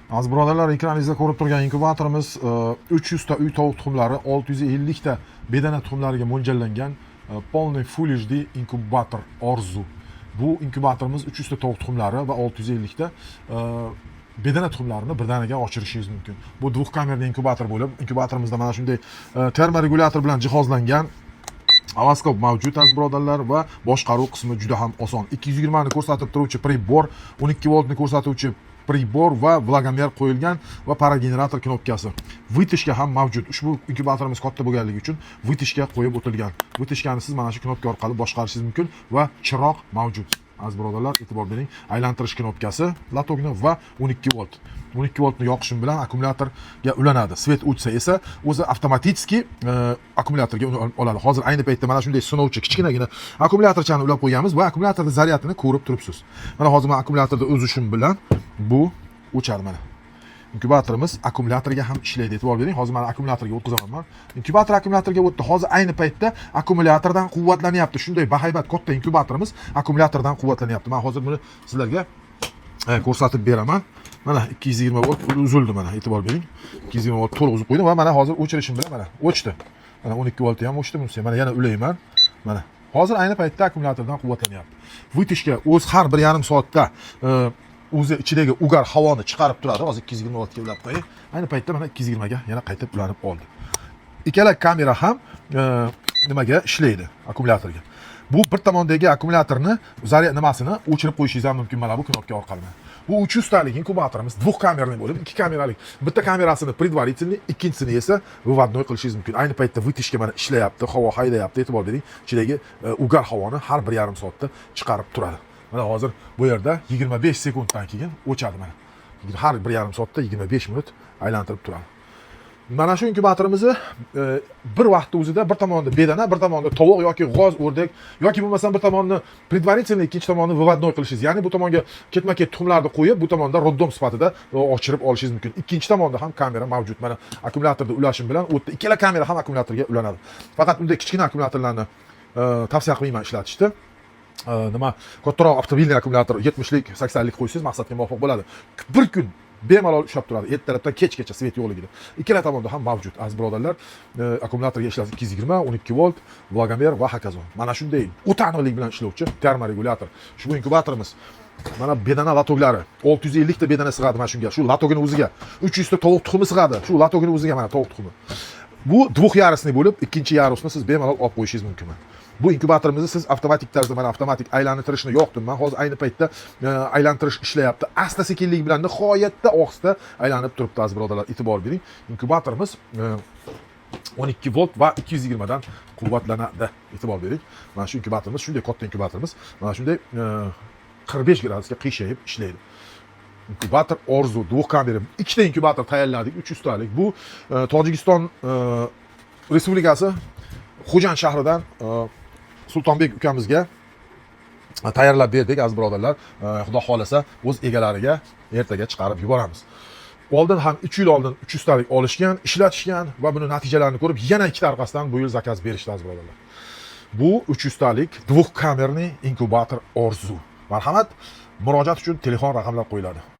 Aziz birodarlar, ekraningizda ko'rib turgan inkubatorimiz 300 ta uy tovuq tuxumlari, 650 ta bedana tuxumlariga mo'ljallangan полный Full HD inkubator Orzu. Bu inkubatorimiz 300 ta tovuq tuxumlari va 650 ta bedana tuxumlarini birdaniga oshirishingiz mumkin. Bu двухкамерный inkubator bo'lib, inkubatorimizda mana shunday termoregulyator bilan jihozlangan Avaskop mavjud aziz birodarlar va boshqaruv qismi juda ham oson. 220 ni ko'rsatib turuvchi pribor, 12 voltni ko'rsatuvchi pribor va vlogomer qo'yilgan va paragenerator knopkasi. Vытяжка ham mavjud. Ushbu inkubatorimiz katta bo'lganligi uchun vытяжка qo'yib o'tilgan. Vытяжкani siz mana shu knopka orqali boshqarishingiz mumkin va chiroq mavjud. Aziz birodarlar, e'tibor bering. Aylantirish knopkasi, lotogni va 12 volt. 12 voltni yoqishim bilan akkumulyatorga ulanadi. Svet o'chsa esa o'zi avtomatik akkumulyatorga oladi. Hozir ayni paytda mana shunday sinovchi kichkinagina akkumulyatorchani ulab qo'yganmiz va akkumulyatorning zaryadini ko'rib turibsiz. Mana hozir men akkumulyatorda o'zishim bilan bu o'chadi mana. Inkubatorimiz akkumulyatorga ham ishlaydi. E'tibor bering. Hozir men akkumulyatorga o'tkazaman. Inkubator akkumulyatorga o'tdi. Hozir ayni paytda akkumulyatordan quvvatlanyapti. Shunday bahaybat katta inkubatorimiz akkumulyatordan quvvatlanyapti. Men hozir buni sizlarga ko'rsatib beraman. Mana 220 volt uzildi mana. E'tibor bering. 220 volt to'liq uzib qo'ydim va mana hozir o'chirishim bilan mana o'chdi. Mana 12 volt ham o'chdi. Mana yana ulayman. Mana hozir ayni paytda akkumulyatordan quvvatlanyapti. Vытяжка o'z har 1,5 soatda o'zi ichidagi ugar havoni chiqarib turadi. Hozir 220 voltga ulab qo'ying. Ayni paytda mana 220 ga yana qaytib ulanib oldi. Ikkala kamera ham nimaga ishlaydi? Akkumulyatorga. Bu bir tomondagi akkumulyatorni zaryad nimasini o'chirib qo'yishingiz ham mumkin mana bu knopka orqali. Bu 300 talik inkubatorimiz двухкамерный bo'lib, ikki kamerali. Bitta kamerasini предварительный, ikkinchisini esa выводной qilishingiz mumkin. Ayni paytda vытяжка mana ishlayapti, havo haydayapti. E'tibor bering, ichidagi ugar havoni har 1,5 soatda chiqarib turadi. Mana hozir bu yerda 25 sekunddan keyin o'chadi mana. Har 1,5 soatda 25 minut aylantirib turadi. Mana shu inkubatorimizni bir vaqtda o'zida bir tomonda bedana, bir tomonda tovuq yoki g'oz, o'rdak yoki bo'lmasam bir tomonni предварительный, ikkinchi tomonni выводной qilishingiz. Ya'ni bu tomonga ketma-ket tuxumlarni qo'yib, bu tomonda roddom sifatida ochirib olishingiz mumkin. Ikkinchi tomonda ham kamera mavjud. Mana akkumulyatorda ulashim bilan o'tdi. Ikkala kamera ham akkumulyatorga ulanadi. Faqat unda kichkina akkumulyatorlarni tavsiya qilmayman ishlatishni. Nima kattaroq avtomobilli akkumulyator 70 lik, 80 lik qo'ysangiz maqsadga muvofiq bo'ladi. Bir kun bemalol ushlab turadi. Ertalabdan kechgacha svet yo'qligida. Ikkala tomonda ham mavjud. Aziz birodarlar, akkumulyatorga ishlasa 220, 12 volt, vlogomer va hokazo. Mana shunday o'ta aniqlik bilan ishlovchi termoregulyator. Ushbu inkubatorimiz mana bedana latoglari 650 ta bedana sig'adi mana shunga. Shu latogini o'ziga 300 ta tovuq tuxumi sig'adi. Shu latogini o'ziga mana tovuq tuxumi. Bu двухъярусный bo'lib, ikkinchi yarusni siz bemalol olib qo'yishingiz mumkin. Bu inkubatorimizni siz avtomatik tarzda mana avtomatik aylantirishni yoqdim. Men hozir ayni paytda aylantirish ishlayapti. Asta sekinlik bilan nihoyatda ohista aylanib turibdi aziz birodarlar. E'tibor bering. Inkubatorimiz 12 volt va 220 dan quvvatlanadi. E'tibor bering. Mana shu inkubatorimiz shunday katta inkubatorimiz. Mana shunday 45 gradusga qiyshayib ishlaydi. Inkubator Orzu двухкамерный. Ikkita inkubator tayyorladik, 300 talik. Bu Tojikiston Respublikasi Xo'jan shahridan Sultonbek ukamizga tayyorlab berdik aziz birodarlar. Xudo xolasa o'z egalariga ertaga chiqarib yuboramiz. Oldin ham 3 yil oldin 300 talik olishgan, ishlatishgan va buni natijalarini ko'rib yana ikkita orqasidan bu yil zakaz berishdi aziz birodarlar. Bu 300 talik двухкамерный inkubator Orzu. Marhamat, murojaat uchun telefon raqamlar qo'yiladi.